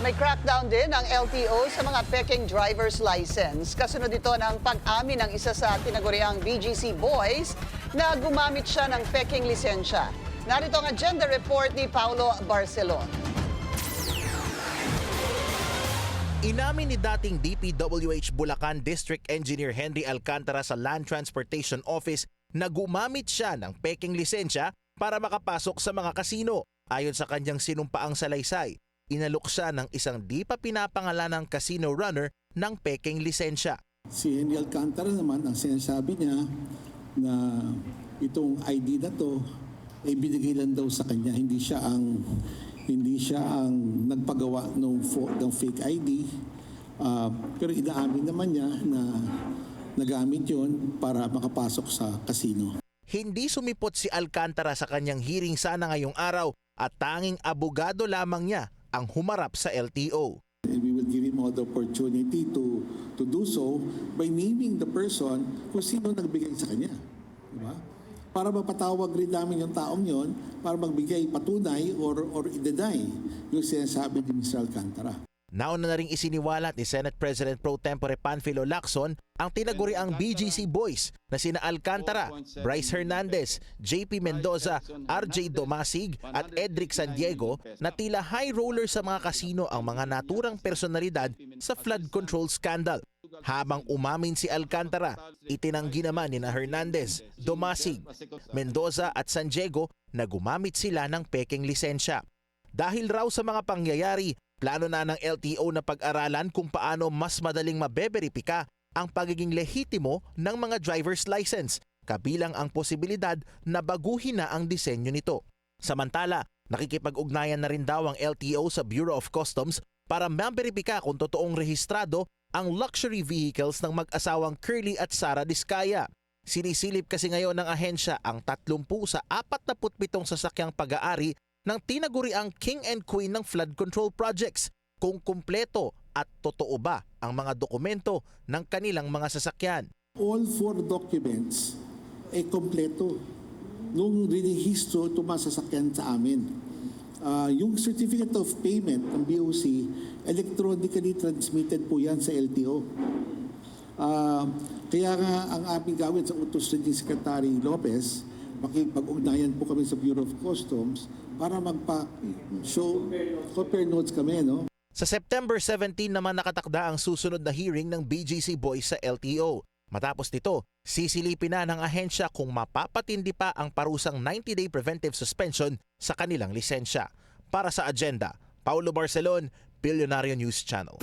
May crackdown din ng LTO sa mga peking driver's license. Kasunod ito ng pag-amin ng isa sa tinaguriang BGC boys na gumamit siya ng peking lisensya. Narito ang agenda report ni Paulo Barcelon. Inamin ni dating DPWH Bulacan District Engineer Henry Alcantara sa Land Transportation Office na gumamit siya ng peking lisensya para makapasok sa mga kasino. Ayon sa kanyang sinumpaang salaysay, inalok siya ng isang di pa pinapangalanang casino runner ng peking lisensya. Si Henry Alcantara naman, ang sinasabi niya na itong ID na to ay binigay lang daw sa kanya, hindi siya ang nagpagawa ng fake ID. Pero inaamin naman niya na nagamit yon para makapasok sa casino. Hindi sumipot si Alcantara sa kanyang hearing sana ngayong araw at tanging abogado lamang niya ang humarap sa LTO. And we will give him all the opportunity to do so by naming the person kung sino nagbigay sa kanya. Diba? Para mapatawag rin namin yung taong yon para magbigay patunay or i-deny yung sinasabi ni Mr. Alcantara. Nauna na ring isiniwalat ni Senate President Pro Tempore Panfilo Lacson ang tinaguriang BGC boys na sina Alcantara, Bryce Hernandez, JP Mendoza, RJ Domasig at Edric San Diego na tila high roller sa mga kasino ang mga naturang personalidad sa flood control scandal. Habang umamin si Alcantara, itinanggi naman ni Hernandez, Domasig, Mendoza at San Diego na gumamit sila ng peking lisensya. Dahil raw sa mga pangyayari, plano na ng LTO na pag-aralan kung paano mas madaling mabeberipika ang pagiging lehitimo ng mga driver's license, kabilang ang posibilidad na baguhin na ang disenyo nito. Samantala, nakikipag-ugnayan na rin daw ang LTO sa Bureau of Customs para maberipika kung totoong rehistrado ang luxury vehicles ng mag-asawang Curly at Sara Diskaya. Sinisilip kasi ngayon ng ahensya ang 30 sa 47 sasakyang pag-aari ng tinaguriang King and Queen ng flood control projects, kung kumpleto at totoo ba ang mga dokumento ng kanilang mga sasakyan. All 4 documents ay kompleto nung rinihistro ito mga sasakyan sa amin. Yung certificate of payment ng BOC, electronically transmitted po yan sa LTO. Kaya nga ang aming gawin sa utos ni Secretary Lopez, makipag-ugnayan po kami sa Bureau of Customs para magpa-show, compare notes kami, no? Sa September 17 naman nakatakda ang susunod na hearing ng BGC Boys sa LTO. Matapos nito, sisilipin na ng ahensya kung mapapatindi pa ang parusang 90-day preventive suspension sa kanilang lisensya. Para sa agenda, Paulo Barcelon, Billionario News Channel.